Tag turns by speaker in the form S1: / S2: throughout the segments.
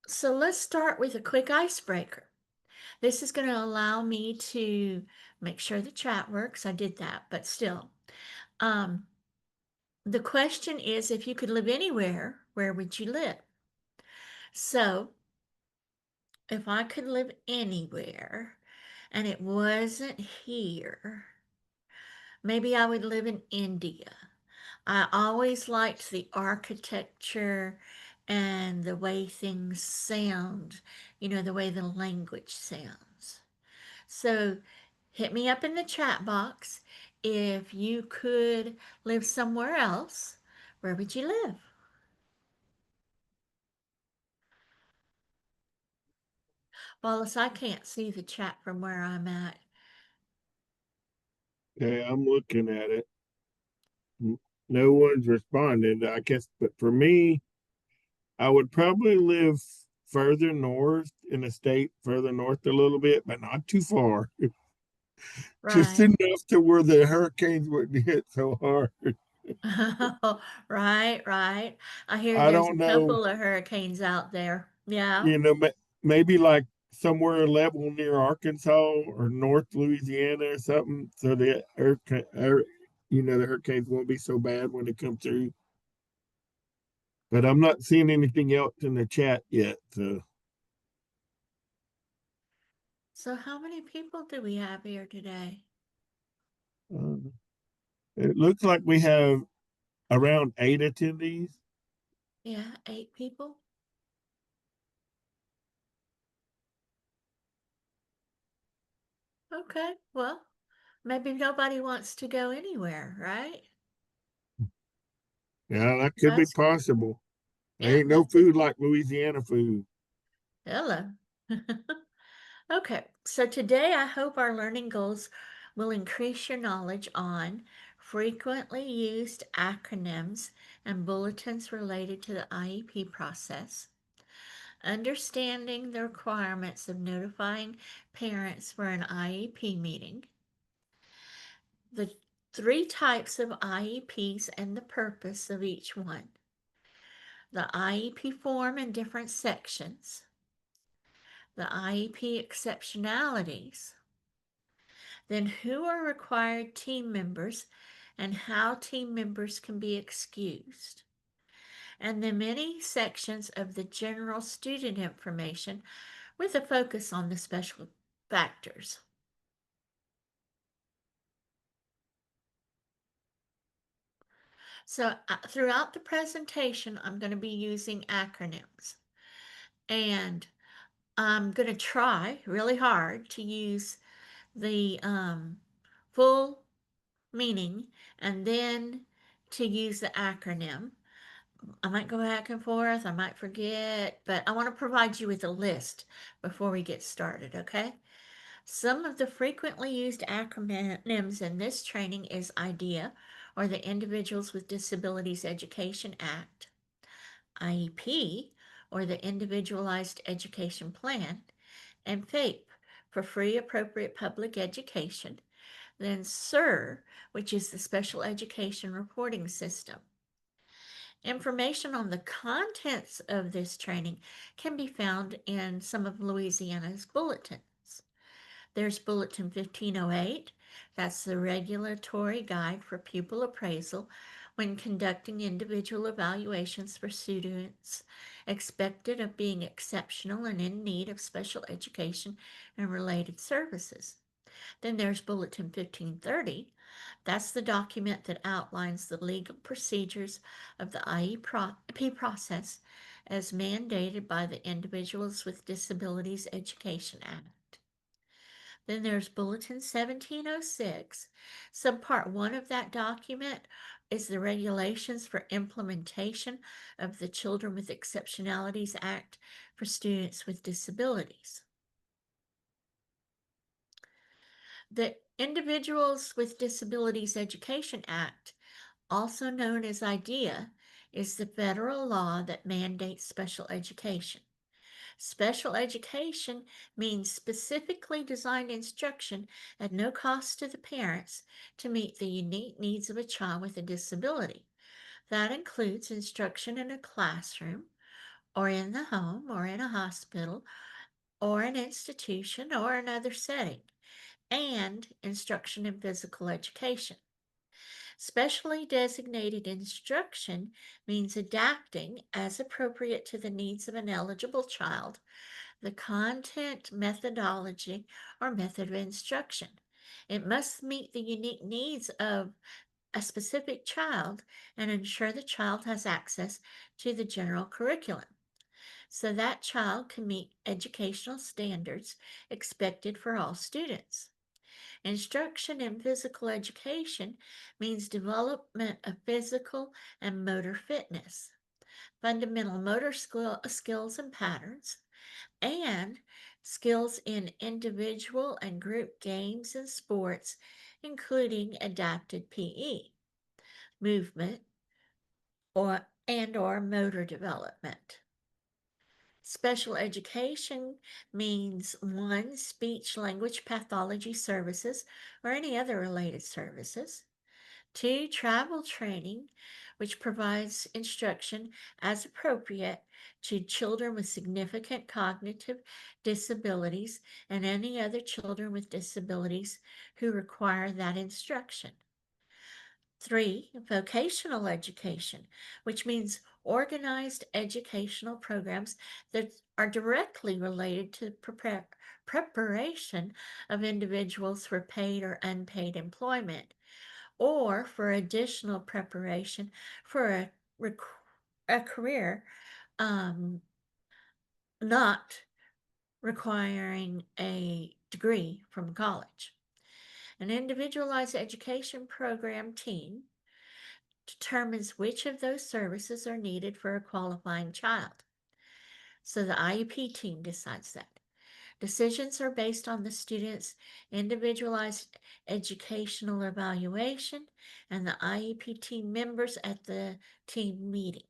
S1: So let's start with a quick icebreaker. This is going to allow me to make sure the chat works. I did that, but still. Um, the question is, if you could live anywhere, where would you live? So if I could live anywhere and it wasn't here, maybe I would live in India. I always liked the architecture and the way things sound, the way the language sounds. So hit me up in the chat box. If you could live somewhere else, where would you live? Wallace, I can't see the chat from where I'm at.
S2: Okay, I'm looking at it. No one's responded, I guess, but for me, I would probably live further north in a state further north a little bit, but not too far. Just
S1: Right.
S2: enough to where the hurricanes wouldn't hit so hard.
S1: Right, right. I hear
S2: I
S1: there's
S2: don't
S1: a
S2: know,
S1: couple of hurricanes out there. Yeah.
S2: you know, maybe like somewhere level near Arkansas or North Louisiana or something, so the the hurricanes won't be so bad when they come through. But I'm not seeing anything else in the chat yet, so
S1: So how many people do we have here today?
S2: uh, it looks like we have around 8 attendees.
S1: Yeah, 8 people. Okay, well, maybe nobody wants to go anywhere, right?
S2: Yeah, that could be
S1: That's,
S2: possible. There
S1: yeah,
S2: ain't no
S1: that's it.
S2: food like Louisiana food.
S1: Hello. Okay, so today I hope our learning goals will increase your knowledge on frequently used acronyms and bulletins related to the IEP process, understanding the requirements of notifying parents for an IEP meeting, the 3 types of IEPs and the purpose of each one, the IEP form in different sections, the IEP exceptionalities, then who are required team members and how team members can be excused, and the many sections of the general student information with a focus on the special factors. So throughout the presentation, I'm going to be using acronyms, and I'm going to try really hard to use the full meaning and then to use the acronym. I might go back and forth, I might forget, but I want to provide you with a list before we get started, okay? Some of the frequently used acronyms in this training is IDEA, or the Individuals with Disabilities Education Act, IEP, or the Individualized Education Plan, and FAPE, for Free Appropriate Public Education, then SIR, which is the Special Education Reporting System. Information on the contents of this training can be found in some of Louisiana's bulletins. There's Bulletin 1508, that's the regulatory guide for pupil appraisal when conducting individual evaluations for students expected of being exceptional and in need of special education and related services. Then there's Bulletin 1530. That's the document that outlines the legal procedures of the IEP process as mandated by the Individuals with Disabilities Education Act. Then there's Bulletin 1706. Subpart 1 of that document is the regulations for implementation of the Children with Exceptionalities Act for students with disabilities. The Individuals with Disabilities Education Act, also known as IDEA, is the federal law that mandates special education. Special education means specifically designed instruction at no cost to the parents to meet the unique needs of a child with a disability. That includes instruction in a classroom or in the home, or in a hospital, or an institution, or another setting, and instruction in physical education. Specially designated instruction means adapting, as appropriate to the needs of an eligible child, the content, methodology, or method of instruction. It must meet the unique needs of a specific child and ensure the child has access to the general curriculum so that child can meet educational standards expected for all students. Instruction in physical education means development of physical and motor fitness, fundamental motor skills and patterns, and skills in individual and group games and sports, including adapted PE, movement, or motor development. Special education means one, speech language pathology services or any other related services. Two, travel training, which provides instruction as appropriate to children with significant cognitive disabilities and any other children with disabilities who require that instruction. Three, vocational education, which means organized educational programs that are directly related to preparation of individuals for paid or unpaid employment or for additional preparation for a career um, not requiring a degree from college. An individualized education program team determines which of those services are needed for a qualifying child. So the IEP team decides that. Decisions are based on the student's individualized educational evaluation and the IEP team members at the team meeting.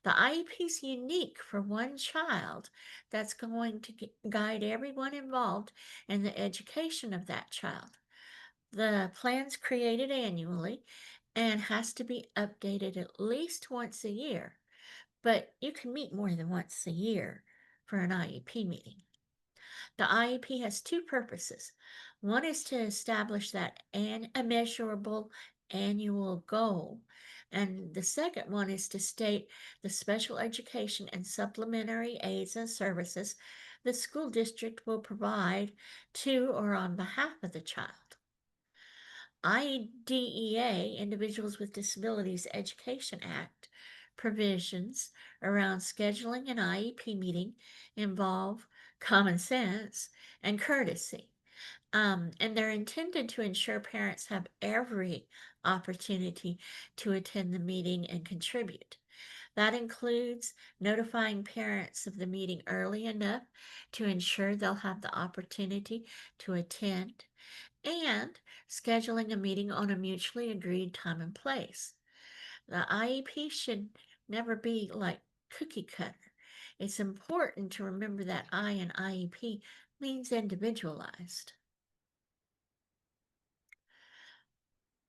S1: The IEP is unique for one child that's going to guide everyone involved in the education of that child. The plan's created annually and has to be updated at least once a year, but you can meet more than once a year for an IEP meeting. The IEP has two purposes. One is to establish a measurable annual goal, and the second one is to state the special education and supplementary aids and services the school district will provide to or on behalf of the child. IDEA, Individuals with Disabilities Education Act, provisions around scheduling an IEP meeting involve common sense and courtesy. And they're intended to ensure parents have every opportunity to attend the meeting and contribute. That includes notifying parents of the meeting early enough to ensure they'll have the opportunity to attend and scheduling a meeting on a mutually agreed time and place. The IEP should never be like cookie cutter. It's important to remember that I in IEP means individualized.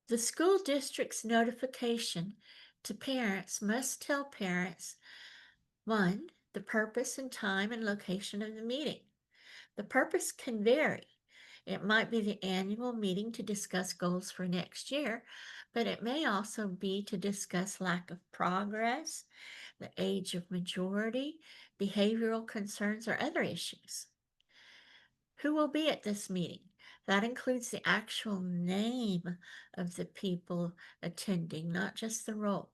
S1: The school district's notification to parents must tell parents one, the purpose and time and location of the meeting. The purpose can vary. It might be the annual meeting to discuss goals for next year, but it may also be to discuss lack of progress, the age of majority, behavioral concerns, or other issues. Who will be at this meeting? That includes the actual name of the people attending, not just the role.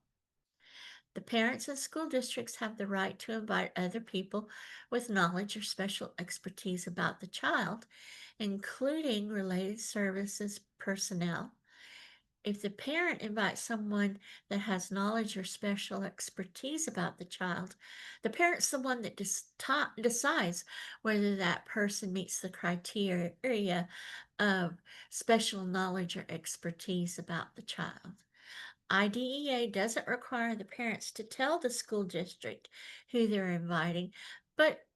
S1: The parents and school districts have the right to invite other people with knowledge or special expertise about the child, including related services personnel. If the parent invites someone that has knowledge or special expertise about the child, the parent's the one that decides whether that person meets the criteria of special knowledge or expertise about the child. IDEA doesn't require the parents to tell the school district who they're inviting, but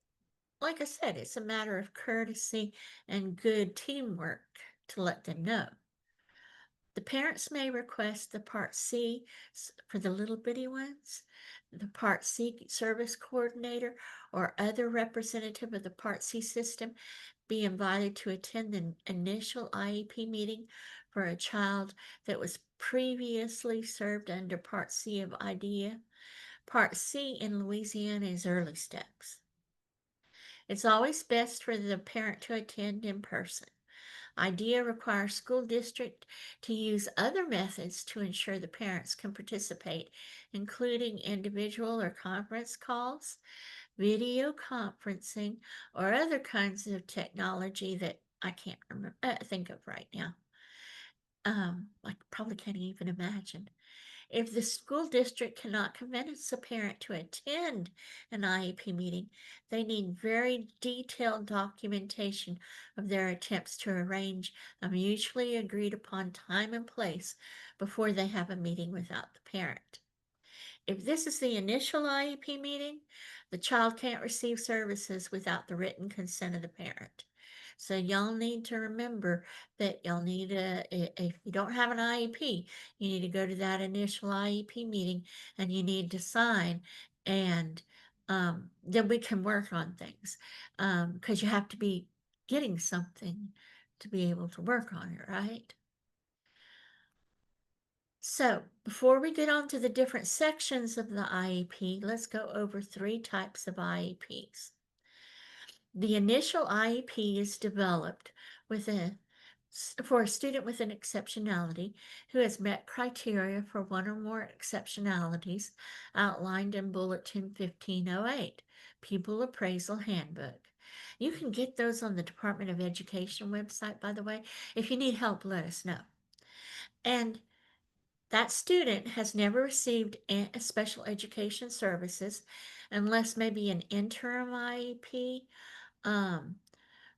S1: like I said, it's a matter of courtesy and good teamwork to let them know. The parents may request the Part C for the little bitty ones. the Part C service coordinator or other representative of the Part C system be invited to attend the initial IEP meeting for a child that was previously served under Part C of IDEA. Part C in Louisiana is early steps. It's always best for the parent to attend in person. IDEA requires school district to use other methods to ensure the parents can participate, including individual or conference calls, video conferencing, or other kinds of technology that I can't think of right now. I probably can't even imagine. If the school district cannot convince a parent to attend an IEP meeting, they need very detailed documentation of their attempts to arrange a mutually agreed upon time and place before they have a meeting without the parent. If this is the initial IEP meeting, the child can't receive services without the written consent of the parent. So y'all need to remember that y'all need if you don't have an IEP, you need to go to that initial IEP meeting and you need to sign, and then we can work on things, because you have to be getting something to be able to work on it, right? So, before we get on to the different sections of the IEP, let's go over three types of IEPs. The initial IEP is developed with for a student with an exceptionality who has met criteria for one or more exceptionalities outlined in Bulletin 1508, Pupil Appraisal Handbook. You can get those on the Department of Education website, by the way. If you need help, let us know. And that student has never received special education services unless maybe an interim IEP um,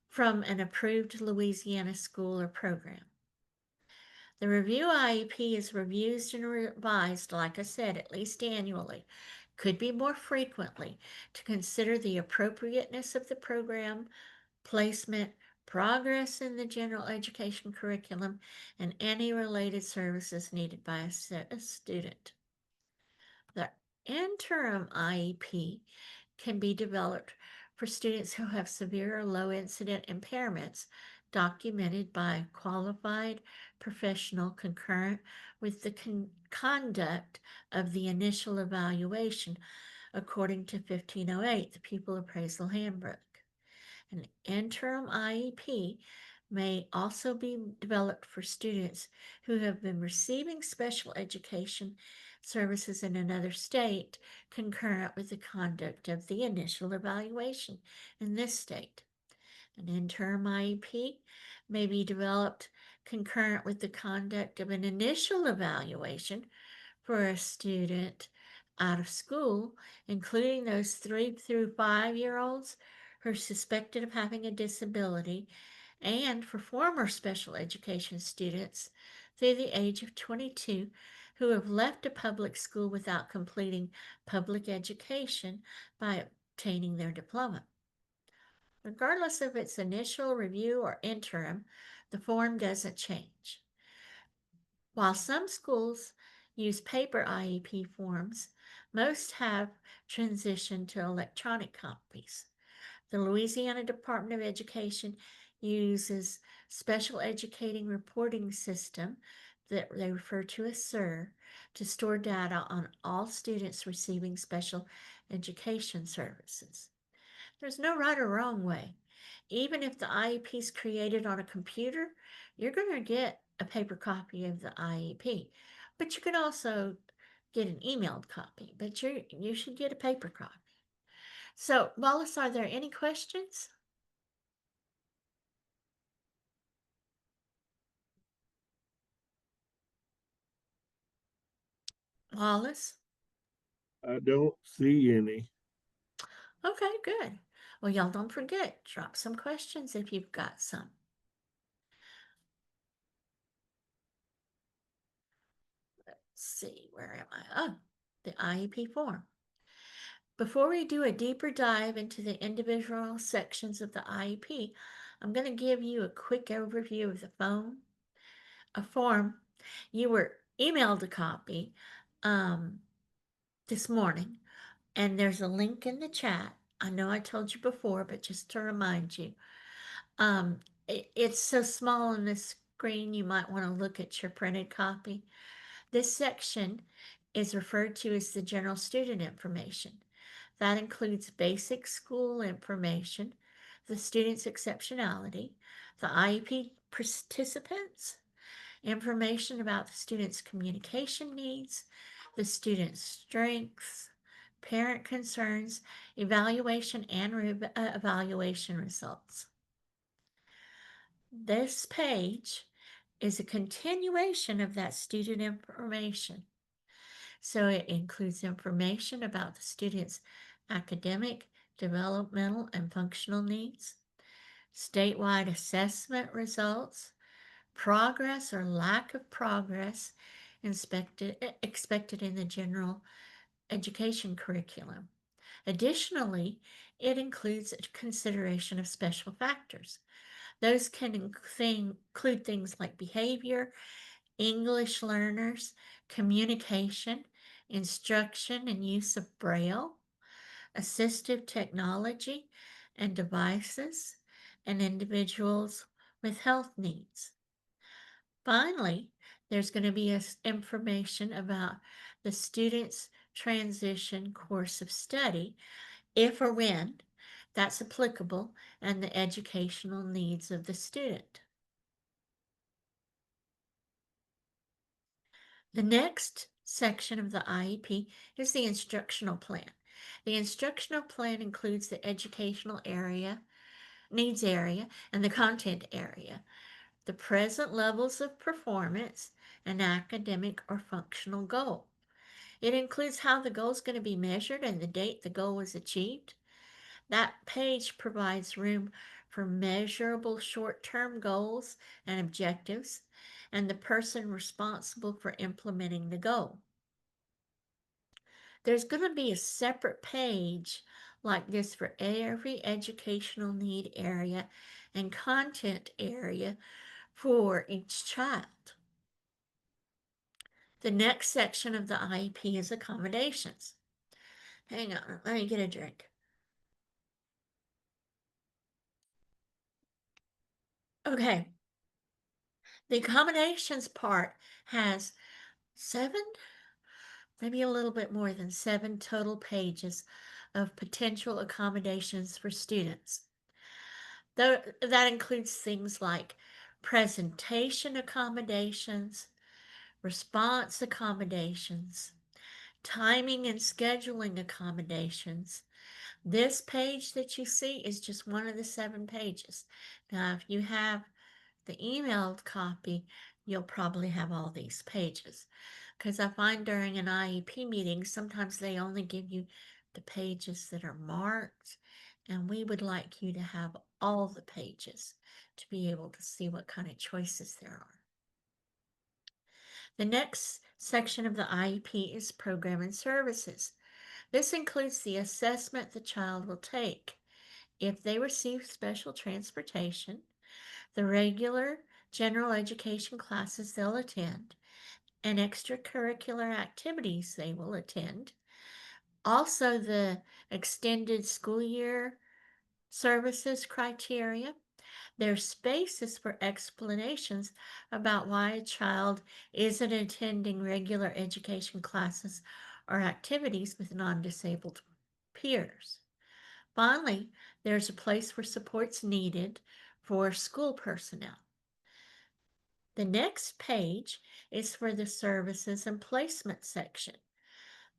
S1: from an approved Louisiana school or program. The review IEP is reviewed and revised, like I said, at least annually, could be more frequently, to consider the appropriateness of the program, placement, progress in the general education curriculum, and any related services needed by a student. The interim IEP can be developed for students who have severe or low incident impairments documented by qualified professional concurrent with the conduct of the initial evaluation according to 1508, the Pupil Appraisal Handbook. An interim IEP may also be developed for students who have been receiving special education services in another state concurrent with the conduct of the initial evaluation in this state. An interim IEP may be developed concurrent with the conduct of an initial evaluation for a student out of school, including those 3 through 5 year olds who are suspected of having a disability, and for former special education students through the age of 22 who have left a public school without completing public education by obtaining their diploma. Regardless of its initial review or interim, the form doesn't change. While some schools use paper IEP forms, most have transitioned to electronic copies. The Louisiana Department of Education uses Special Educating Reporting System that they refer to as SIR to store data on all students receiving special education services. There's no right or wrong way. Even if the IEP is created on a computer, you're going to get a paper copy of the IEP. But you can also get an emailed copy, but you should get a paper copy. So, Wallace, are there any questions? Wallace?
S2: I don't see any.
S1: Okay, good. Well, y'all don't forget, drop some questions if you've got some. Let's see, where am I? Oh, the IEP form. Before we do a deeper dive into the individual sections of the IEP, I'm going to give you a quick overview of a form. You were emailed a copy this morning And there's a link in the chat. I know I told you before, but just to remind you, it's so small on the screen, you might want to look at your printed copy. This section is referred to as the general student information. That includes basic school information, the student's exceptionality, the IEP participants, information about the student's communication needs, the student's strengths, parent concerns, evaluation and evaluation results. This page is a continuation of that student information. So it includes information about the student's academic, developmental, and functional needs, statewide assessment results, progress or lack of progress expected in the general education curriculum. Additionally, it includes a consideration of special factors. Those can include things like behavior, English learners, communication, instruction and use of Braille, assistive technology and devices, and individuals with health needs. Finally, there's going to be information about the student's transition course of study, if or when that's applicable, and the educational needs of the student. The next section of the IEP is the instructional plan. The instructional plan includes the educational area, needs area, and the content area, the present levels of performance, an academic or functional goal. It includes how the goal is going to be measured and the date the goal was achieved. That page provides room for measurable short-term goals and objectives and the person responsible for implementing the goal. There's going to be a separate page like this for every educational need area and content area for each child. The next section of the IEP is accommodations. Hang on, let me get a drink. Okay, the accommodations part has 7, maybe a little bit more than 7 total pages of potential accommodations for students. That includes things like presentation accommodations, response accommodations, timing and scheduling accommodations. This page that you see is just one of the 7 pages. Now, if you have the emailed copy, you'll probably have all these pages. Because I find during an IEP meeting, sometimes they only give you the pages that are marked, and we would like you to have all the pages to be able to see what kind of choices there are. The next section of the IEP is program and services. This includes the assessment the child will take. If they receive special transportation, the regular general education classes they'll attend, and extracurricular activities they will attend. Also, the extended school year services criteria. There's spaces for explanations about why a child isn't attending regular education classes or activities with non-disabled peers. Finally, there's a place for supports needed for school personnel. The next page is for the services and placement section.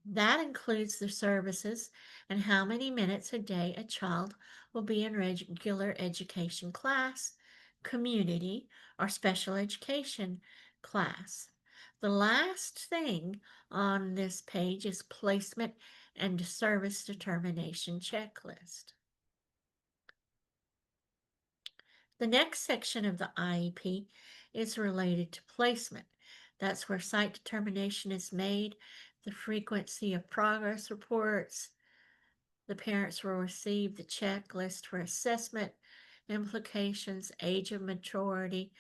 S1: That includes the services and how many minutes a day a child will be in regular education class, community, or special education class. The last thing on this page is placement and service determination checklist. The next section of the IEP is related to placement. That's where site determination is made, the frequency of progress reports. The parents will receive the checklist for assessment, implications, age of maturity,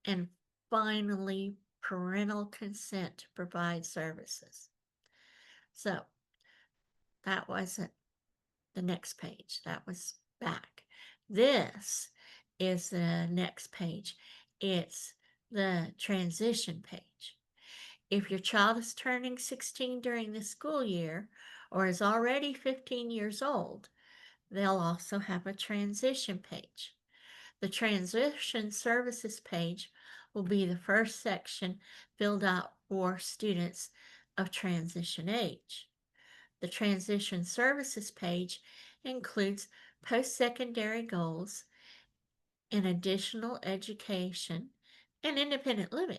S1: and finally, parental consent to provide services. So, that wasn't the next page. That was back. This is the next page. It's the transition page. If your child is turning 16 during the school year or is already 15 years old, they'll also have a transition page. The transition services page will be the first section filled out for students of transition age. The transition services page includes post-secondary goals and additional education and independent living.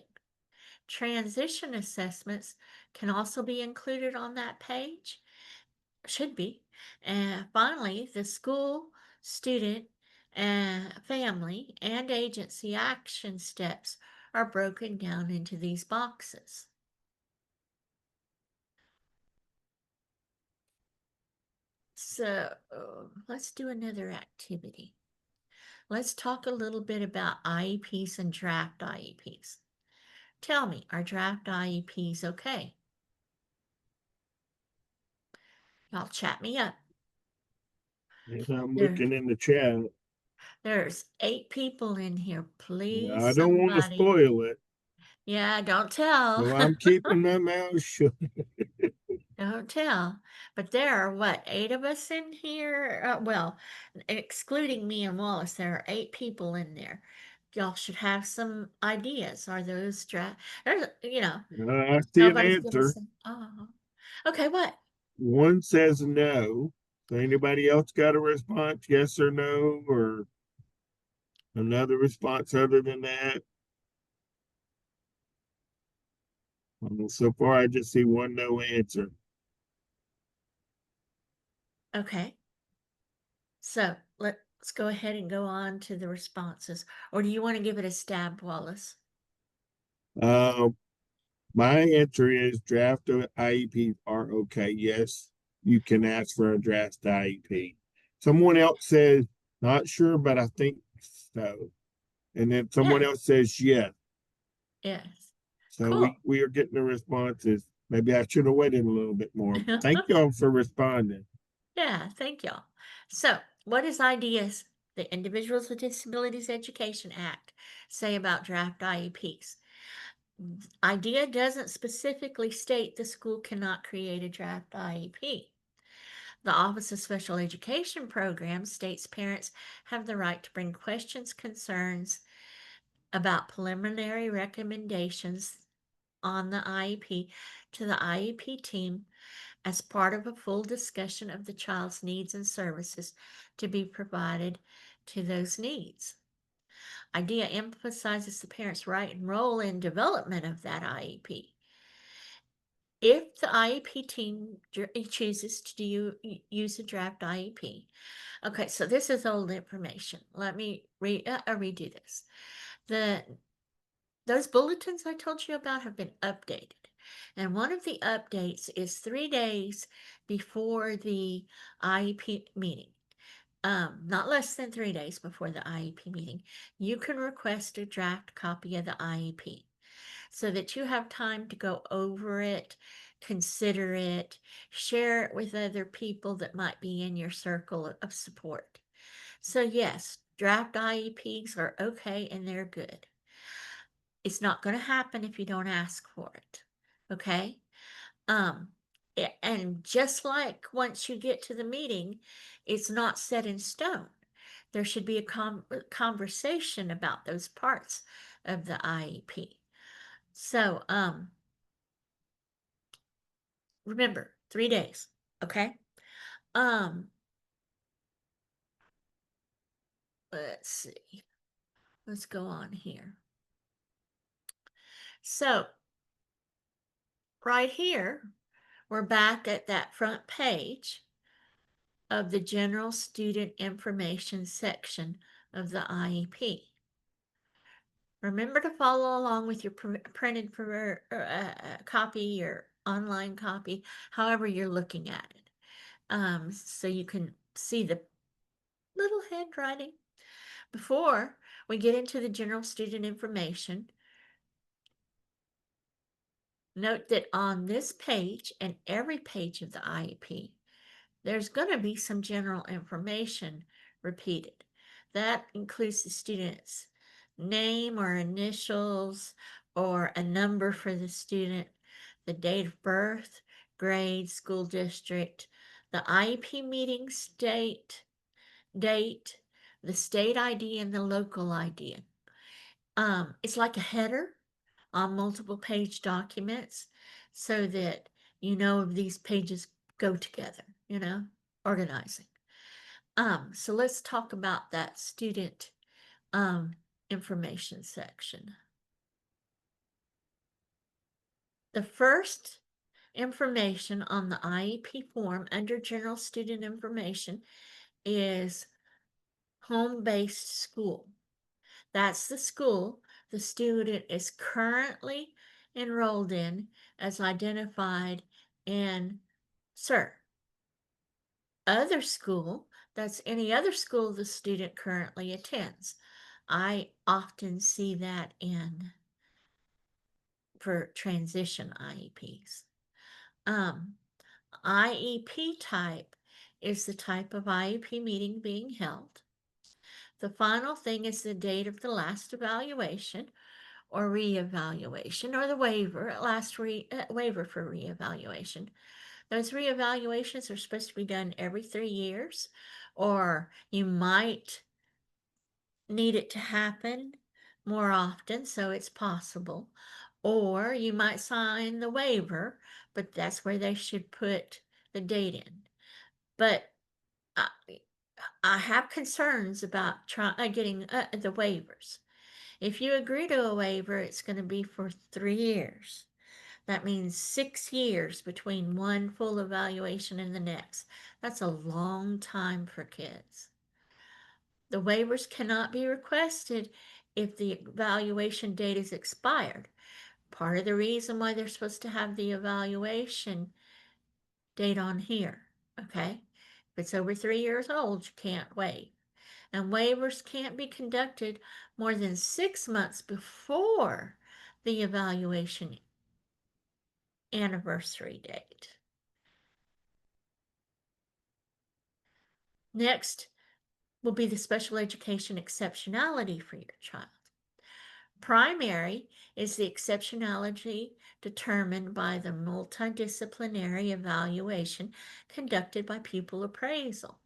S1: Transition assessments can also be included on that page, should be. And finally, the school, student, family, and agency action steps are broken down into these boxes. So let's do another activity. Let's talk a little bit about IEPs and draft IEPs. Tell me, are draft IEPs okay? Y'all chat me up.
S2: And I'm
S1: There,
S2: looking in the chat.
S1: there's 8 people in here.
S2: Yeah,
S1: Please,
S2: I don't want to
S1: somebody.
S2: spoil it,
S1: Yeah, don't tell.
S2: so I'm keeping my mouth shut.
S1: Don't tell. But there are what, 8 of us in here? Well, excluding me and Wallace, there are 8 people in there. Y'all should have some ideas. Are those draft? There's,
S2: I see an
S1: nobody's gonna
S2: answer.
S1: say, oh. Okay, what?
S2: One says no. So anybody else got a response, yes or no, or another response other than that? So far, I just see one no answer.
S1: Okay. So let's go ahead and go on to the responses. Or do you want to give it a stab, Wallace?
S2: Uh, my answer is draft IEPs are okay. Yes, you can ask for a draft IEP. Someone else says not sure, but I think so. And then someone
S1: Yeah.
S2: else says yes.
S1: Yes.
S2: So
S1: Cool.
S2: we are getting the responses. Maybe I should have waited a little bit more. Thank y'all for responding.
S1: Yeah, thank y'all. So, what does IDEA's, the Individuals with Disabilities Education Act, say about draft IEPs? IDEA doesn't specifically state the school cannot create a draft IEP. The Office of Special Education Programs states parents have the right to bring questions, concerns about preliminary recommendations on the IEP to the IEP team as part of a full discussion of the child's needs and services to be provided to those needs. IDEA emphasizes the parent's right and role in development of that IEP. If the IEP team chooses to use a draft IEP, okay, so this is old information. Let me redo this. Those bulletins I told you about have been updated. And one of the updates is 3 days before the IEP meeting. Not less than 3 days before the IEP meeting, you can request a draft copy of the IEP so that you have time to go over it, consider it, share it with other people that might be in your circle of support. So, yes, draft IEPs are okay and they're good. It's not going to happen if you don't ask for it. Okay? Um, and just like once you get to the meeting, it's not set in stone. There should be a conversation about those parts of the IEP. So, remember, 3 days. Okay? Um, let's see. Let's go on here. So, right here, we're back at that front page of the general student information section of the IEP. Remember to follow along with your printed copy or online copy, however you're looking at it, so you can see the little handwriting. Before we get into the general student information, note that on this page and every page of the IEP, there's going to be some general information repeated. That includes the student's name or initials or a number for the student, the date of birth, grade, school district, the IEP meeting date, the state ID, and the local ID. It's like a header on multiple page documents so that you know these pages go together, organizing. So let's talk about that student um, information section. The first information on the IEP form under general student information is home-based school. That's the school the student is currently enrolled in as identified in CERT. Other school, that's any other school the student currently attends. I often see that in for transition IEPs. Um, IEP type is the type of IEP meeting being held. The final thing is the date of the last evaluation or reevaluation or the waiver, waiver for reevaluation. Those reevaluations are supposed to be done every 3 years, or you might need it to happen more often, so it's possible. Or you might sign the waiver, but that's where they should put the date in. But I, I have concerns about getting the waivers. If you agree to a waiver, it's going to be for 3 years. That means 6 years between one full evaluation and the next. That's a long time for kids. The waivers cannot be requested if the evaluation date is expired. Part of the reason why they're supposed to have the evaluation date on here, okay? If it's over 3 years old, you can't waive. And waivers can't be conducted more than 6 months before the evaluation anniversary date. Next will be the special education exceptionality for your child. Primary is the exceptionality determined by the multidisciplinary evaluation conducted by pupil appraisal.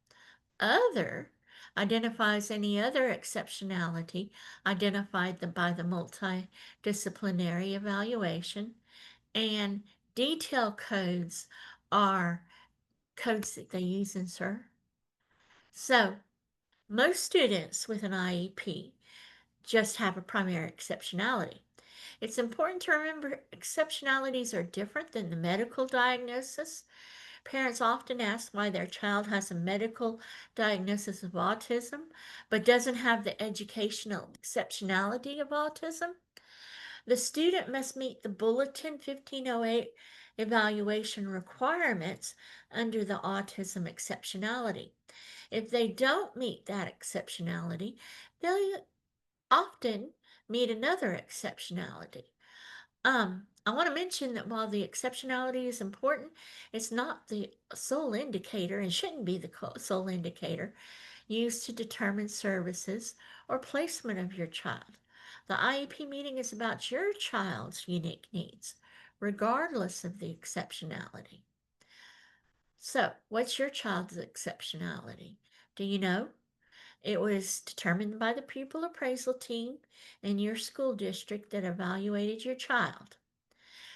S1: Other identifies any other exceptionality identified by the multidisciplinary evaluation, and detail codes are codes that they use in CER. So, most students with an IEP just have a primary exceptionality. It's important to remember exceptionalities are different than the medical diagnosis. Parents often ask why their child has a medical diagnosis of autism but doesn't have the educational exceptionality of autism. The student must meet the Bulletin 1508 evaluation requirements under the autism exceptionality. If they don't meet that exceptionality, they'll often meet another exceptionality. I want to mention that while the exceptionality is important, it's not the sole indicator and shouldn't be the sole indicator used to determine services or placement of your child. The IEP meeting is about your child's unique needs, regardless of the exceptionality. So, what's your child's exceptionality? Do you know? It was determined by the pupil appraisal team in your school district that evaluated your child.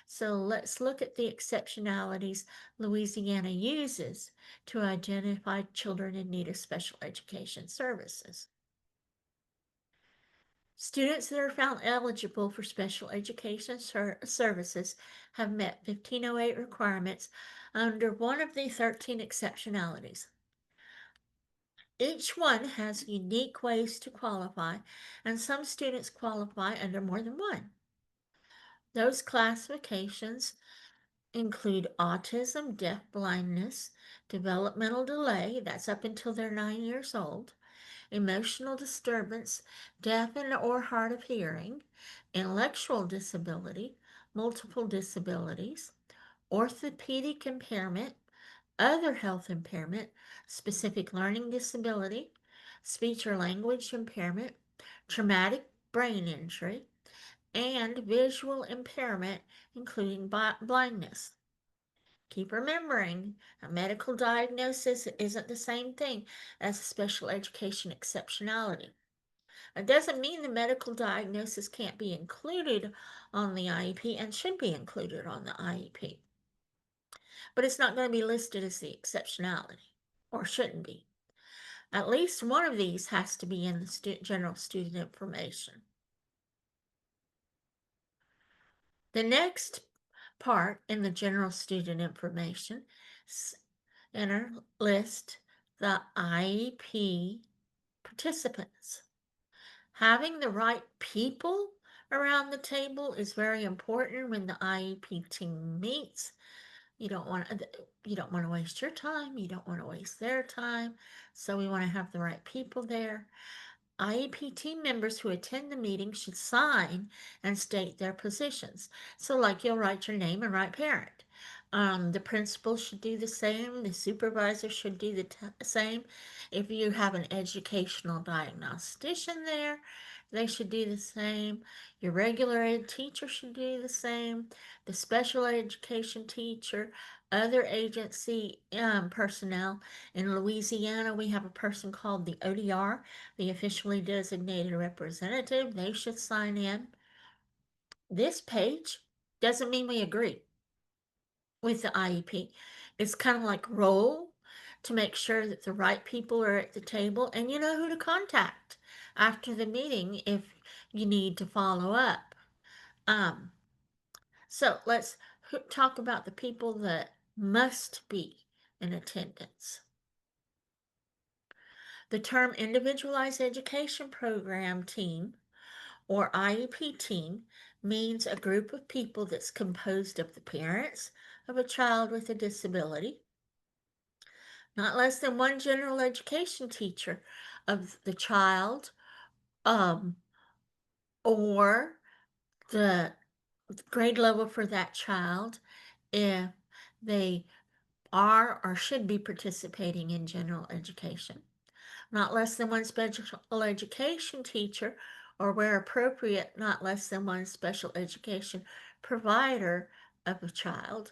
S1: So let's look at the exceptionalities Louisiana uses to identify children in need of special education services. Students that are found eligible for special education services have met 1508 requirements under one of the 13 exceptionalities. Each one has unique ways to qualify, and some students qualify under more than one. Those classifications include autism, deaf blindness, developmental delay, that's up until they're 9 years old, emotional disturbance, deaf and or hard of hearing, intellectual disability, multiple disabilities, orthopedic impairment, other health impairment, specific learning disability, speech or language impairment, traumatic brain injury, and visual impairment, including blindness. Keep remembering, a medical diagnosis isn't the same thing as a special education exceptionality. It doesn't mean the medical diagnosis can't be included on the IEP and should be included on the IEP, but it's not going to be listed as the exceptionality, or shouldn't be. At least one of these has to be in the general student information. The next part in the general student information enter list the IEP participants. Having the right people around the table is very important when the IEP team meets. You don't want to waste your time, you don't want to waste their time. So we want to have the right people there. IEP team members who attend the meeting should sign and state their positions. So, like, you'll write your name and write parent. The principal should do the same. The supervisor should do the same. If you have an educational diagnostician there, they should do the same. Your regular ed teacher should do the same. The special education teacher, other agency personnel. In Louisiana, we have a person called the ODR, the officially designated representative. They should sign in. This page doesn't mean we agree with the IEP. It's kind of like roll to make sure that the right people are at the table and you know who to contact after the meeting if you need to follow up. Um, so let's talk about the people that must be in attendance. The term Individualized Education Program team or IEP team means a group of people that's composed of the parents of a child with a disability, not less than one general education teacher of the child, um, or the grade level for that child if they are or should be participating in general education. Not less than one special education teacher, or where appropriate, not less than one special education provider of a child.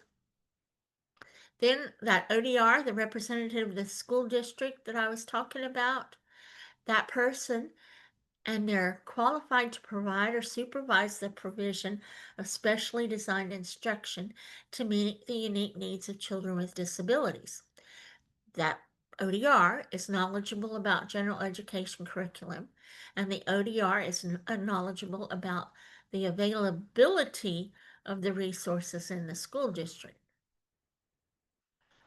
S1: Then that ODR, the representative of the school district that I was talking about, that person, and they're qualified to provide or supervise the provision of specially designed instruction to meet the unique needs of children with disabilities. That ODR is knowledgeable about general education curriculum, and the ODR is knowledgeable about the availability of the resources in the school district.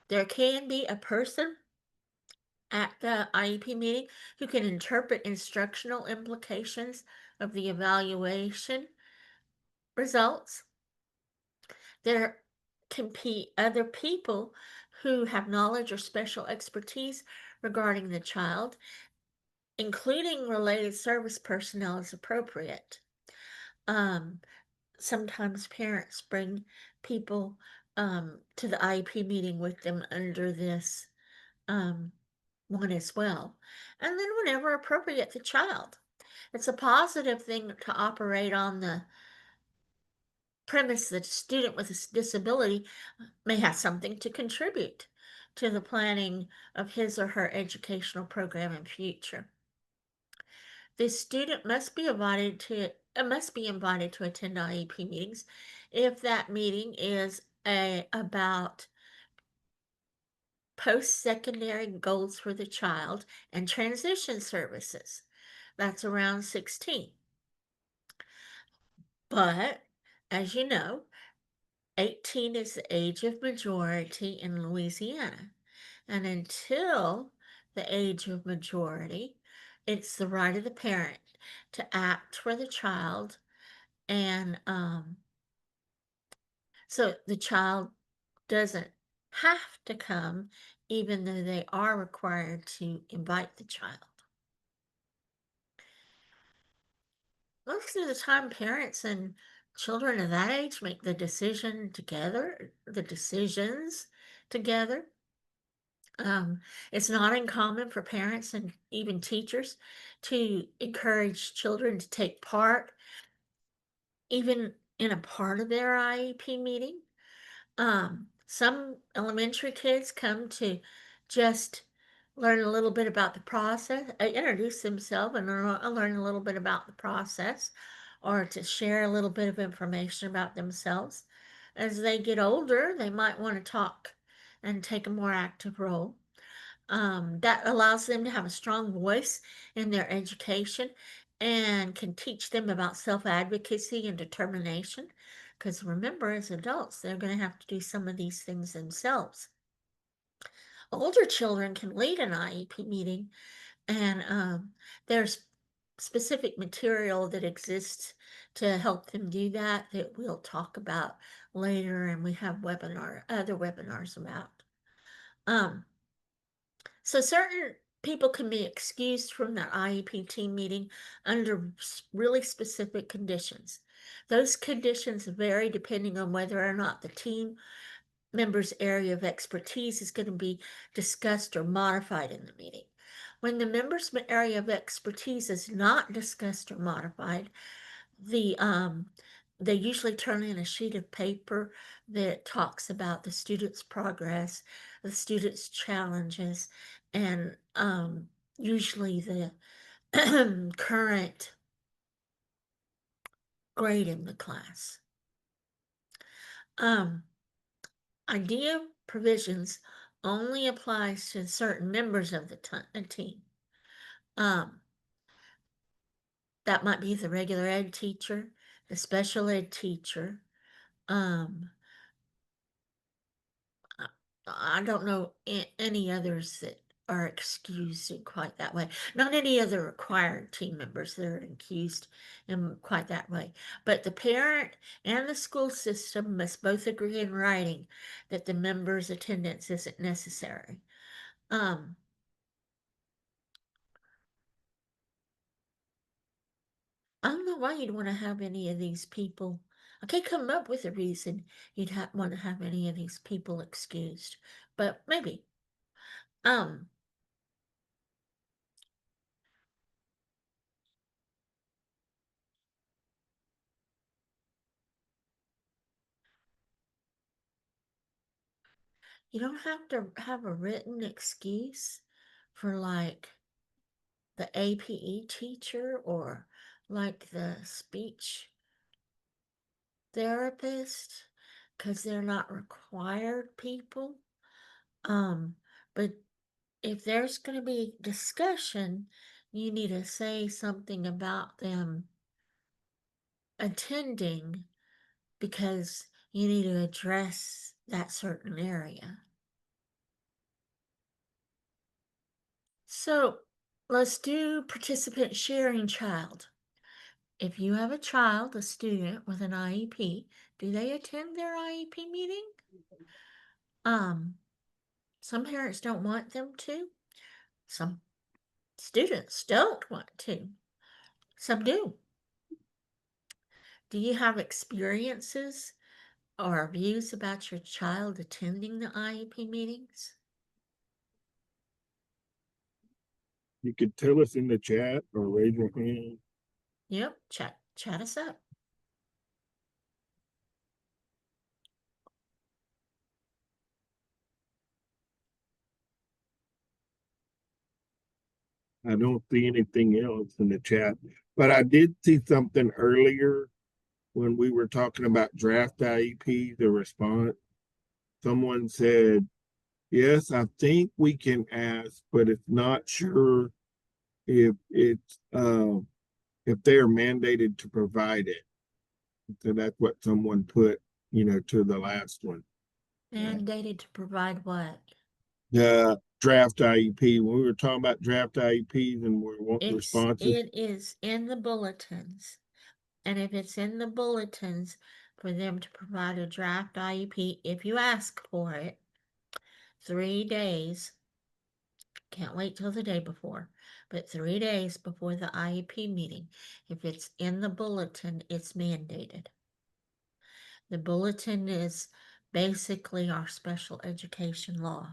S1: There can be a person at the IEP meeting who can interpret instructional implications of the evaluation results. There can be other people who have knowledge or special expertise regarding the child, including related service personnel as appropriate. Um, Sometimes parents bring people to the IEP meeting with them under this um, one as well. And then, whenever appropriate, the child. It's a positive thing to operate on the premise that a student with a disability may have something to contribute to the planning of his or her educational program in future. The student must be invited to attend IEP meetings if that meeting is about post-secondary goals for the child and transition services. That's around 16. But as you know, 18 is the age of majority in Louisiana. And until the age of majority, it's the right of the parent to act for the child. And so the child doesn't have to come, even though they are required to invite the child. Most of the time, parents and children of that age make the decisions together. Um, it's not uncommon for parents and even teachers to encourage children to take part, even in a part of their IEP meeting. Some elementary kids come to just learn a little bit about the process, introduce themselves, and learn a little bit about the process, or to share a little bit of information about themselves. As they get older, they might want to talk and take a more active role. That allows them to have a strong voice in their education and can teach them about self advocacy and determination. Because remember, as adults, they're going to have to do some of these things themselves. Older children can lead an IEP meeting, and there's specific material that exists to help them do that that we'll talk about later, and we have other webinars about. Um, So certain people can be excused from that IEP team meeting under really specific conditions. Those conditions vary depending on whether or not the team member's area of expertise is going to be discussed or modified in the meeting. When the member's area of expertise is not discussed or modified, the they usually turn in a sheet of paper that talks about the student's progress, the student's challenges, and usually the current grade in the class. Um, IDEA provisions only applies to certain members of the team. Um, that might be the regular ed teacher, the special ed teacher, um, I don't know any others that are excused in quite that way. Not any other required team members that are excused in quite that way. But the parent and the school system must both agree in writing that the member's attendance isn't necessary. Um, I don't know why you'd want to have any of these people. I can't come up with a reason you'd want to have any of these people excused, but maybe. Um, You don't have to have a written excuse for like the APE teacher or like the speech therapist because they're not required people. Um, but if there's going to be discussion, you need to say something about them attending because you need to address that certain area. So let's do participant sharing child. If you have a child, a student with an IEP, do they attend their IEP meeting? Um, some parents don't want them to. Some students don't want to. Some do. Do you have experiences or views about your child attending the IEP meetings?
S2: You could tell us in the chat or raise your hand.
S1: Yep, chat us up.
S2: I don't see anything else in the chat, but I did see something earlier when we were talking about draft IEP, the response. Someone said, yes, I think we can ask, but it's not sure if if they're mandated to provide it. So that's what someone put, to the last one.
S1: Mandated to provide what?
S2: The draft IEP. When we were talking about draft IEPs and we want responses,
S1: It is in the bulletins. And if it's in the bulletins for them to provide a draft IEP, if you ask for it, 3 days, can't wait till the day before, but 3 days before the IEP meeting, if it's in the bulletin, it's mandated. The bulletin is basically our special education law.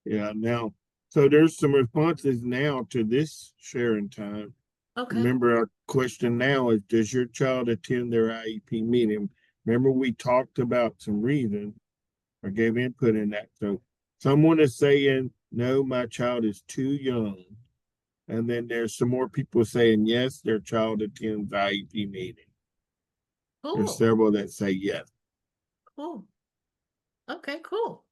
S2: Yeah, now, so there's some responses now to this sharing time.
S1: Okay.
S2: Remember, our question now is, does your child attend their IEP meeting? Remember, we talked about some reasons or gave input in that. So someone is saying, no, my child is too young. And then there's some more people saying, yes, their child attends IEP meeting. There's
S1: Cool.
S2: several that say yes.
S1: Cool. Okay, cool.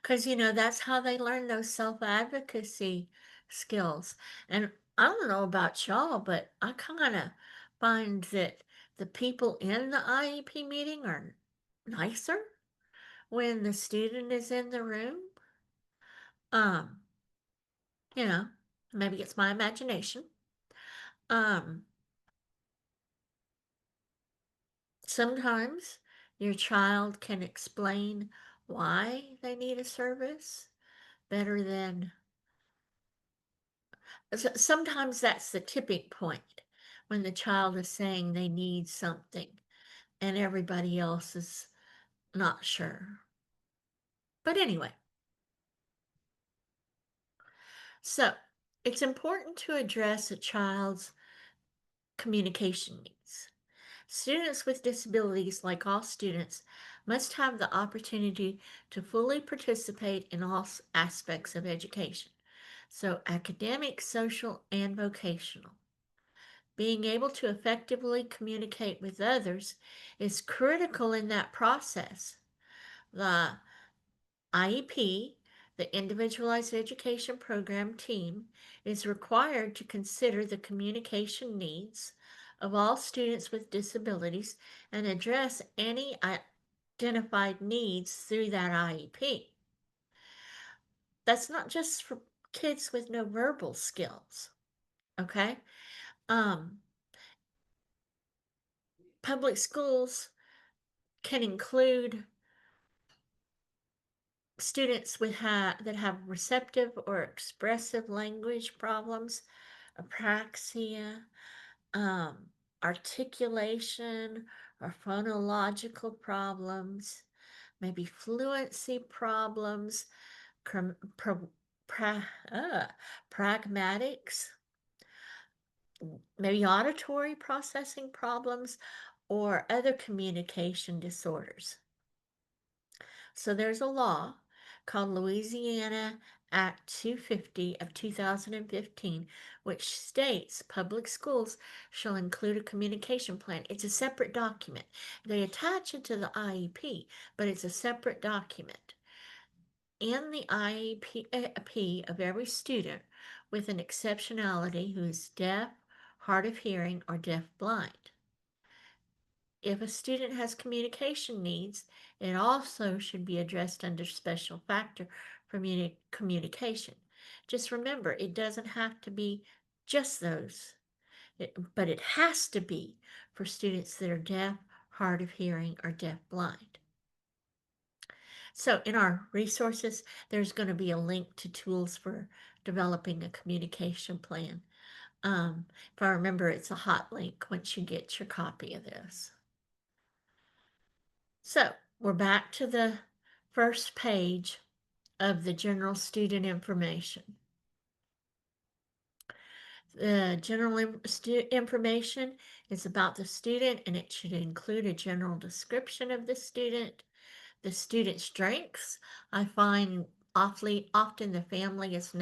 S1: Because, that's how they learn those self-advocacy skills. And I don't know about y'all, but I kind of find that the people in the IEP meeting are nicer when the student is in the room. Um, you know, maybe it's my imagination. Um, Sometimes your child can explain why they need a service better than sometimes that's the tipping point when the child is saying they need something and everybody else is not sure. But anyway, so it's important to address a child's communication needs. Students with disabilities, like all students, must have the opportunity to fully participate in all aspects of education. So, academic, social, and vocational. Being able to effectively communicate with others is critical in that process. The IEP, the Individualized Education Program team, is required to consider the communication needs of all students with disabilities and address any identified needs through that IEP. That's not just for kids with no verbal skills, okay? Um, Public schools can include students that have receptive or expressive language problems, apraxia, um, articulation or phonological problems, maybe fluency problems, cr- pro- pra- uh, pragmatics, maybe auditory processing problems, or other communication disorders. So there's a law called Louisiana Act 250 of 2015, which states public schools shall include a communication plan. It's a separate document. They attach it to the IEP, but it's a separate document. In the IEP of every student with an exceptionality who is deaf, hard of hearing, or deaf blind. If a student has communication needs, it also should be addressed under special factor for communication. Just remember, it doesn't have to be just those, but it has to be for students that are deaf, hard of hearing, or deaf blind. So in our resources, there's going to be a link to tools for developing a communication plan. If I remember, it's a hot link once you get your copy of this. So we're back to the first page of the general student information. The general information is about the student and it should include a general description of the student, the student strengths. I find awfully often the family is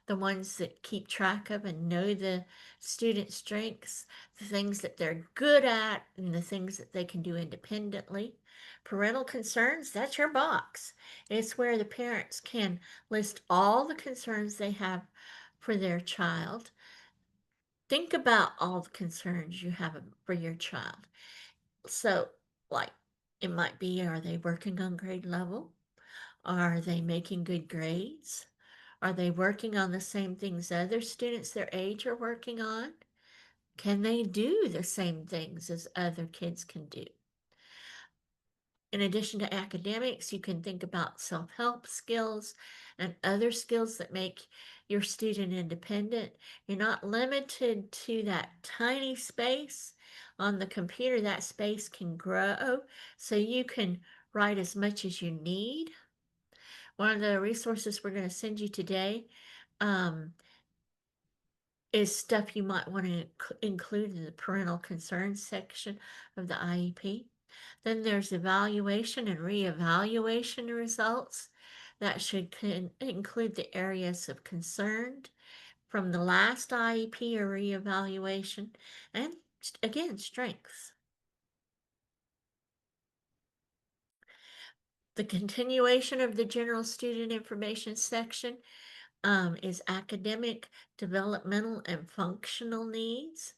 S1: the ones that keep track of and know the student strengths, the things that they're good at, and the things that they can do independently. Parental concerns, that's your box. It's where the parents can list all the concerns they have for their child. Think about all the concerns you have for your child. So, like, it might be, are they working on grade level? Are they making good grades? Are they working on the same things other students their age are working on? Can they do the same things as other kids can do? In addition to academics, you can think about self-help skills and other skills that make your student independent. You're not limited to that tiny space on the computer. That space can grow, so you can write as much as you need. One of the resources we're going to send you today um, is stuff you might want to include in the parental concerns section of the IEP. Then there's evaluation and reevaluation results that should include the areas of concern from the last IEP or reevaluation, and again, strengths. The continuation of the general student information section is academic, developmental, and functional needs,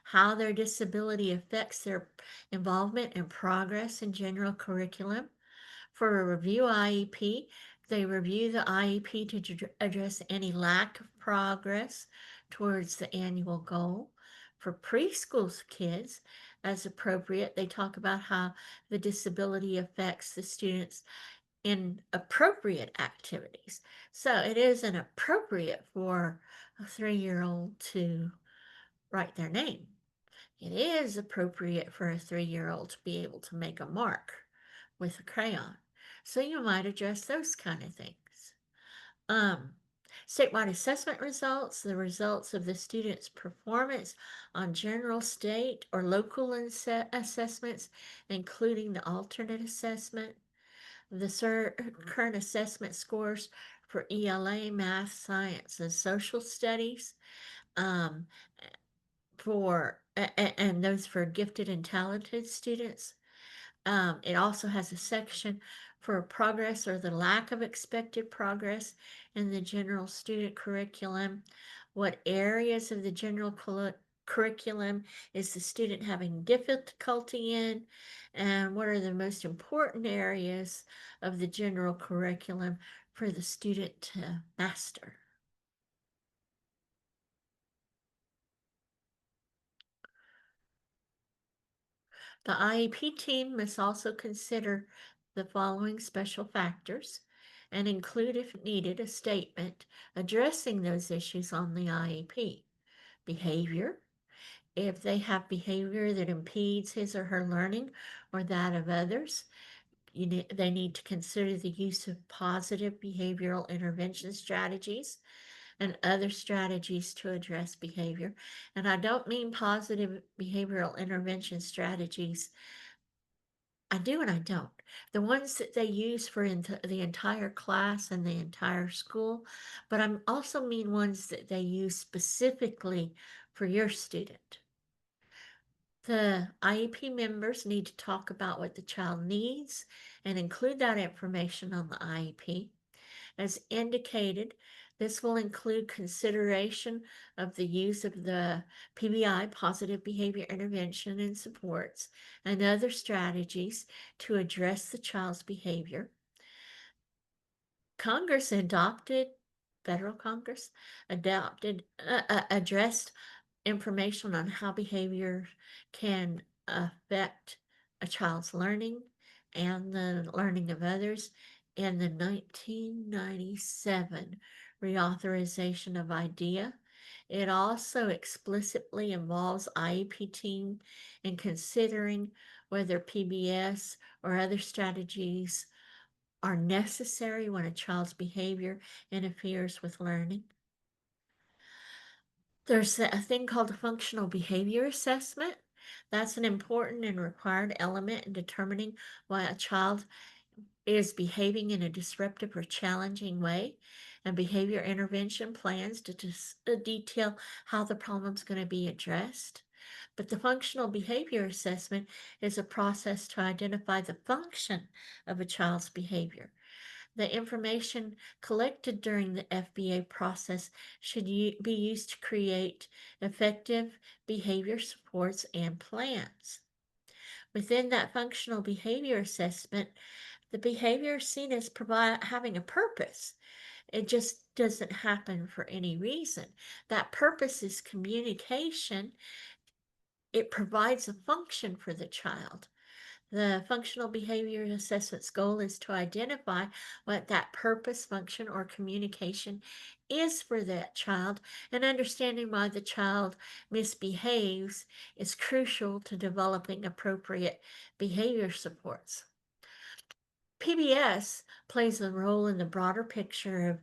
S1: how their disability affects their involvement and progress in general curriculum. For a review IEP, they review the IEP to address any lack of progress towards the annual goal. For preschool kids, as appropriate, they talk about how the disability affects the students in appropriate activities. So it isn't appropriate for a 3-year-old to write their name. It is appropriate for a 3-year-old to be able to make a mark with a crayon. So you might address those kind of things. Um, Statewide assessment results, the results of the student's performance on general state or local assessments, including the alternate assessment, the current assessment scores for ELA, math, science, and social studies, um, and those for gifted and talented students. It also has a section for progress or the lack of expected progress in the general student curriculum. What areas of the general curriculum is the student having difficulty in? And what are the most important areas of the general curriculum for the student to master? The IEP team must also consider the following special factors and include, if needed, a statement addressing those issues on the IEP. Behavior, if they have behavior that impedes his or her learning or that of others, they need to consider the use of positive behavioral intervention strategies and other strategies to address behavior. And I don't mean positive behavioral intervention strategies. I do and I don't. The ones that they use for the entire class and the entire school, but I also mean ones that they use specifically for your student. The IEP members need to talk about what the child needs and include that information on the IEP. As indicated, this will include consideration of the use of the PBI, positive behavior intervention and supports, and other strategies to address the child's behavior. Congress adopted, federal Congress adopted, addressed information on how behavior can affect a child's learning and the learning of others in the 1997 reauthorization of IDEA. It also explicitly involves IEP team in considering whether PBS or other strategies are necessary when a child's behavior interferes with learning. There's a thing called a functional behavior assessment. That's an important and required element in determining why a child is behaving in a disruptive or challenging way, and behavior intervention plans to detail how the problem is going to be addressed. But the functional behavior assessment is a process to identify the function of a child's behavior. The information collected during the FBA process should be used to create effective behavior supports and plans. Within that functional behavior assessment, the behavior is seen as having a purpose. It just doesn't happen for any reason. That purpose is communication. It provides a function for the child. The functional behavior assessment's goal is to identify what that purpose, function, or communication is for that child, and understanding why the child misbehaves is crucial to developing appropriate behavior supports. PBS plays a role in the broader picture of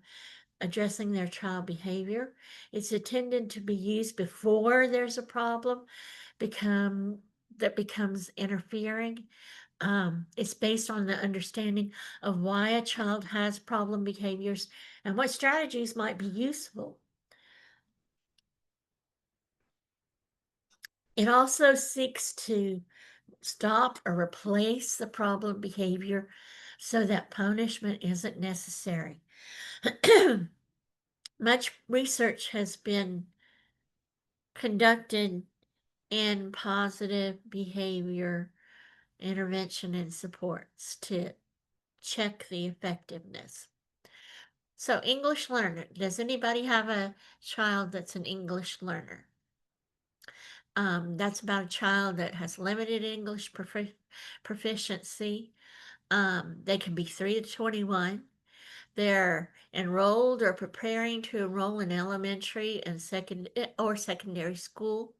S1: addressing their child behavior. It's intended to be used before there's a problem become that becomes interfering. It's based on the understanding of why a child has problem behaviors and what strategies might be useful. It also seeks to stop or replace the problem behavior so that punishment isn't necessary. Much research has been conducted in positive behavior intervention and supports to check the effectiveness. So, English learner. Does anybody have a child that's an English learner? That's about a child that has limited English proficiency. They can be 3 to 21. They're enrolled or preparing to enroll in elementary and secondary school.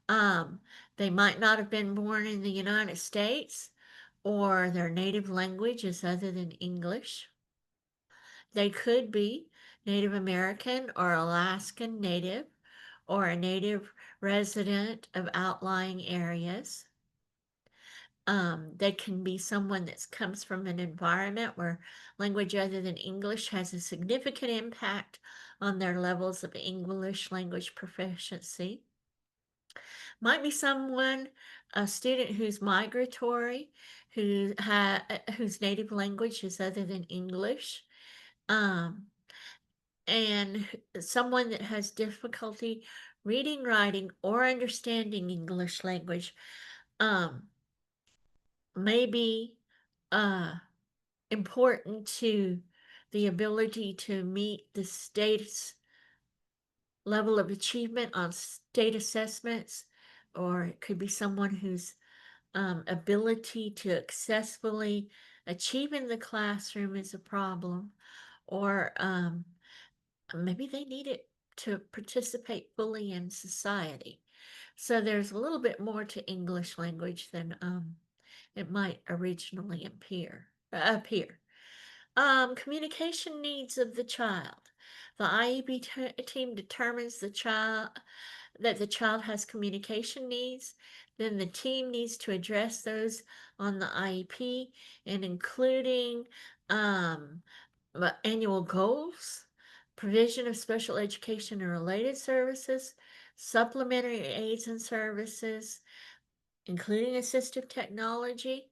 S1: Um, they might not have been born in the United States, or their native language is other than English. They could be Native American or Alaskan Native, or a native resident of outlying areas. They can be someone that comes from an environment where language other than English has a significant impact on their levels of English language proficiency. Might be someone, a student who's migratory, whose native language is other than English, um, and someone that has difficulty reading, writing, or understanding English language. Um, may be uh, important to the ability to meet the state's level of achievement on state assessments, or it could be someone whose ability to successfully achieve in the classroom is a problem, or maybe they need it to participate fully in society. So there's a little bit more to English language than it might originally appear. Communication needs of the child. The IEP team determines that the child has communication needs. Then the team needs to address those on the IEP, and including um, annual goals, provision of special education and related services, supplementary aids and services, including assistive technology,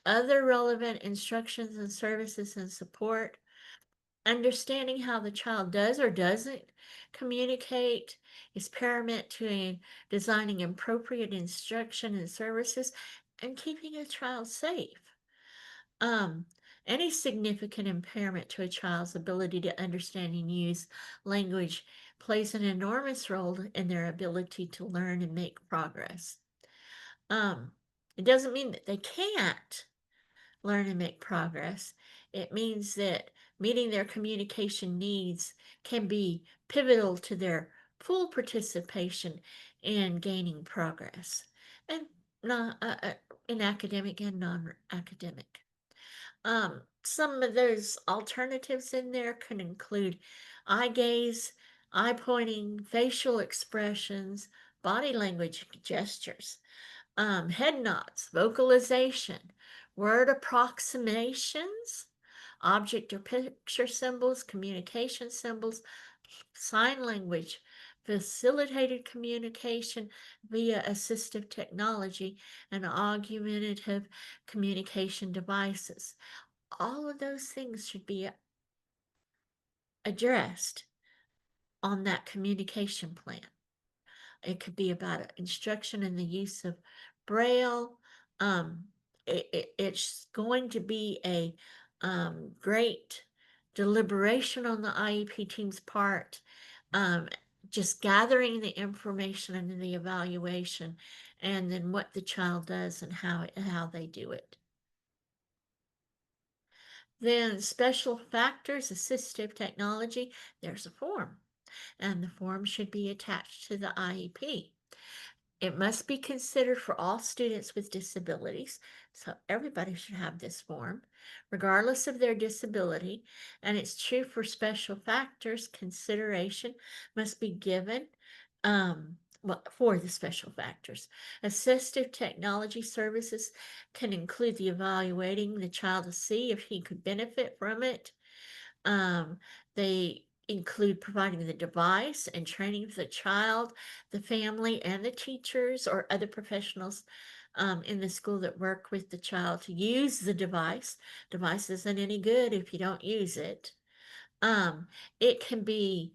S1: other relevant instructions and services and support, understanding how the child does or doesn't communicate is paramount to designing appropriate instruction and services and keeping a child safe. Um, any significant impairment to a child's ability to understand and use language plays an enormous role in their ability to learn and make progress. Um, it doesn't mean that they can't learn and make progress. It means that meeting their communication needs can be pivotal to their full participation in gaining progress, and not in academic and non-academic. Some of those alternatives in there can include eye gaze, eye pointing, facial expressions, body language gestures, head nods, vocalization, word approximations, object or picture symbols, communication symbols, sign language, facilitated communication via assistive technology, and augmentative communication devices. All of those things should be addressed on that communication plan. It could be about instruction in the use of Braille. Um, it's going to be a great deliberation on the IEP team's part, um, just gathering the information and the evaluation, and then what the child does and how they do it. Then special factors, assistive technology, there's a form, and the form should be attached to the IEP. It must be considered for all students with disabilities, so everybody should have this form. regardless of their disability, and it's true for special factors. Consideration must be given well, for the special factors. Assistive technology services can include the evaluating the child to see if he could benefit from it. Um, they include providing the device and training for the child, the family, and the teachers or other professionals in the school that work with the child to use the device. Device isn't any good if you don't use it. It can be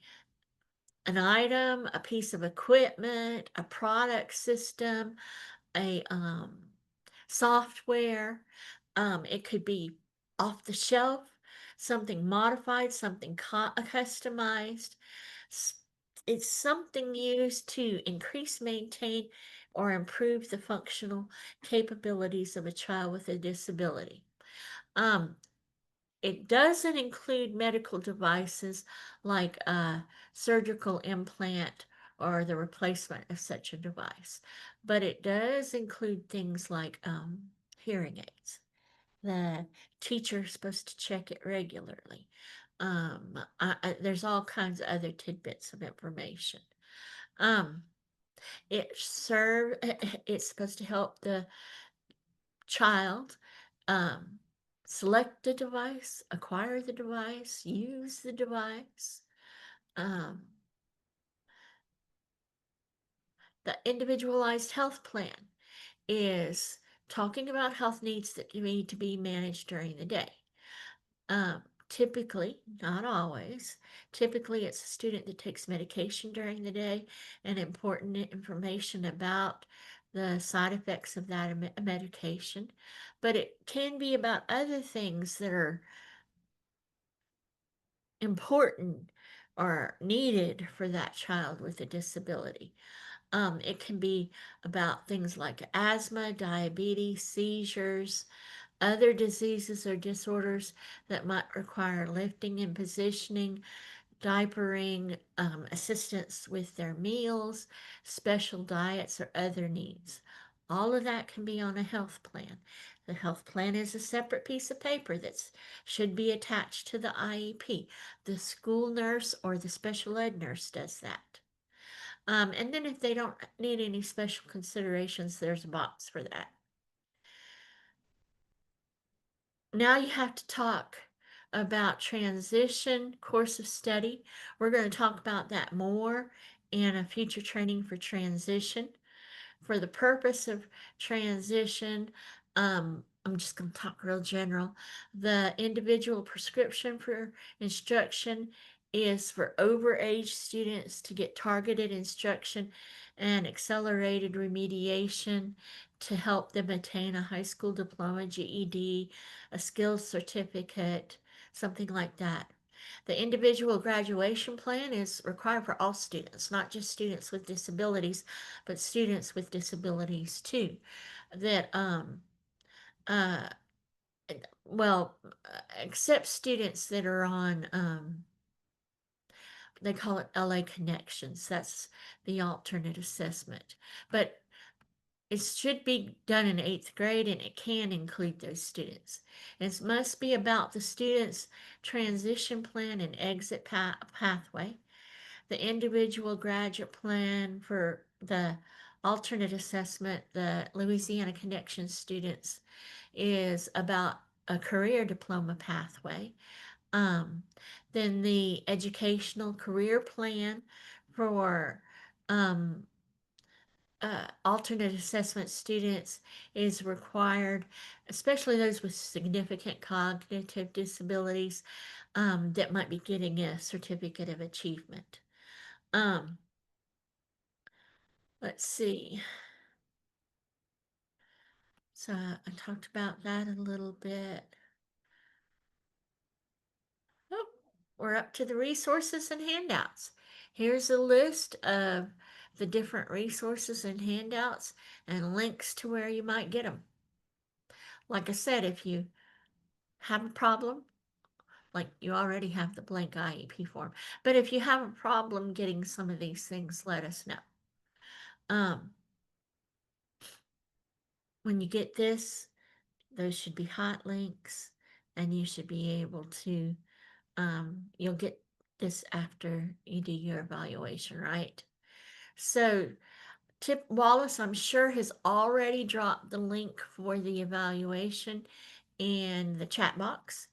S1: an item, a piece of equipment, a product system, a software. It could be off the shelf, something modified, something customized. S- It's something used to increase, maintain, or improve the functional capabilities of a child with a disability. Um, it doesn't include medical devices like a surgical implant or the replacement of such a device, but it does include things like hearing aids. The teacher is supposed to check it regularly. There's all kinds of other tidbits of information. Um, it's supposed to help the child um, select the device, acquire the device, use the device. Um, the individualized health plan is talking about health needs that need to be managed during the day. Typically, not always, typically it's a student that takes medication during the day and important information about the side effects of that medication, but it can be about other things that are important or needed for that child with a disability. It can be about things like asthma, diabetes, seizures, other diseases or disorders that might require lifting and positioning, diapering, assistance with their meals, special diets, or other needs. All of that can be on a health plan. The health plan is a separate piece of paper that should be attached to the IEP. The school nurse or the special ed nurse does that. And then if they don't need any special considerations, there's a box for that. Now you have to talk about transition course of study. We're going to talk about that more in a future training for transition. For the purpose of transition, I'm just going to talk real general. The individual prescription for instruction is for overage students to get targeted instruction and accelerated remediation to help them attain a high school diploma, GED, a skills certificate, something like that. The individual graduation plan is required for all students, not just students with disabilities, but students with disabilities too. That uh well except students that are on they call it LA Connections. That's the alternate assessment. But it should be done in 8th grade and it can include those students. It must be about the student's transition plan and exit pathway. The individual graduate plan for the alternate assessment, the Louisiana Connection students, is about a career diploma pathway. Um, then the educational career plan for um, alternate assessment students is required, especially those with significant cognitive disabilities that might be getting a certificate of achievement. Um, let's see. So I talked about that a little bit. Oh, we're up to the resources and handouts. Here's a list of the different resources and handouts and links to where you might get them. Like I said, if you have a problem, like you already have the blank IEP form, but if you have a problem getting some of these things, let us know. Um, when you get this, those should be hot links. and you should be able to, you'll get this after you do your evaluation, right? So, Tip Wallace, I'm sure, has already dropped the link for the evaluation in the chat box.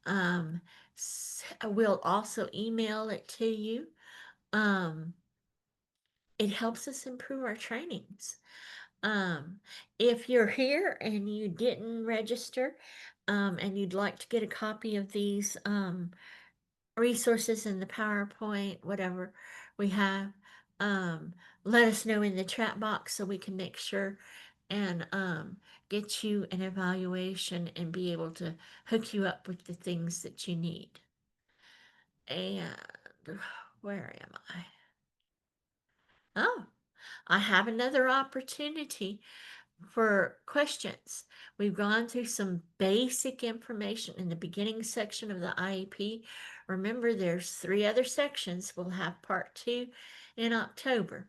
S1: Um, we'll also email it to you. Um, it helps us improve our trainings. Um, if you're here and you didn't register, and you'd like to get a copy of these resources in the PowerPoint, whatever we have, let us know in the chat box so we can make sure and get you an evaluation and be able to hook you up with the things that you need. And where am I? Oh, I have another opportunity for questions. We've gone through some basic information in the beginning section of the IEP. Remember, there's 3 other sections. We'll have part 2 in October.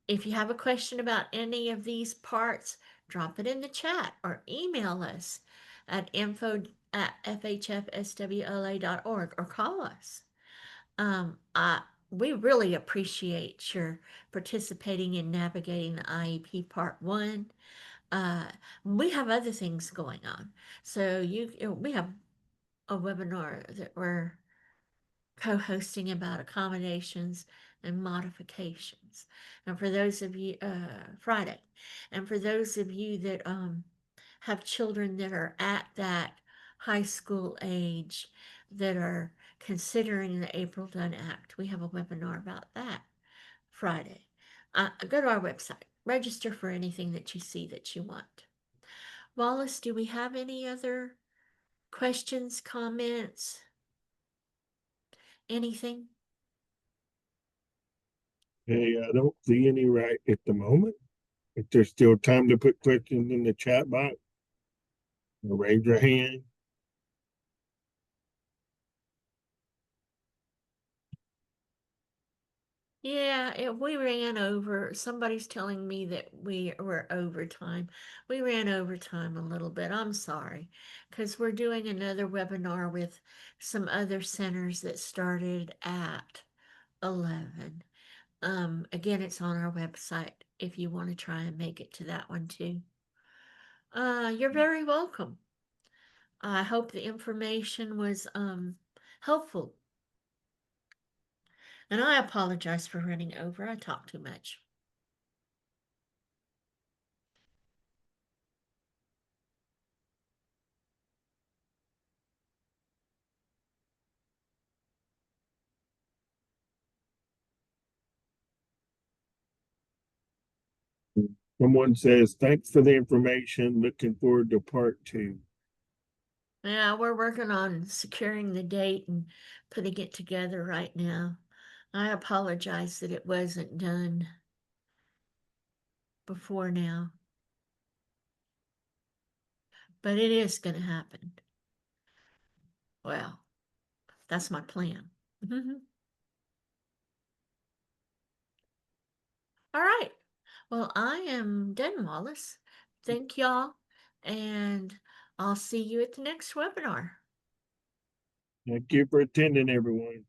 S1: If you have a question about any of these parts, drop it in the chat or email us at info@fhfswla.org or call us. We really appreciate your participating in navigating the IEP Part 1. Uh, we have other things going on. So we have a webinar that we're co-hosting about accommodations and modifications. And for those of you, Friday, and for those of you that have children that are at that high school age that are considering the April Dunn Act, we have a webinar about that Friday. Go to our website, register for anything that you see that you want. Wallace, do we have any other questions, comments, anything?
S2: Hey, I don't see any right at the moment. If there's still time to put questions in the chat box, raise your hand.
S1: Yeah, we ran over. Somebody's telling me that we were overtime. We ran overtime a little bit. I'm sorry, because we're doing another webinar with some other centers that started at 11. Again, it's on our website if you want to try and make it to that one too. You're very welcome. I hope the information was helpful. And I apologize for running over. I talk too much.
S2: Someone says, thanks for the information. Looking forward to part 2.
S1: Yeah, we're working on securing the date and putting it together right now. I apologize that it wasn't done before now, but it is going to happen. Well, that's my plan. All right. Well, I am done, Wallace. Thank y'all, and I'll see you at the next webinar.
S2: Thank you for attending, everyone.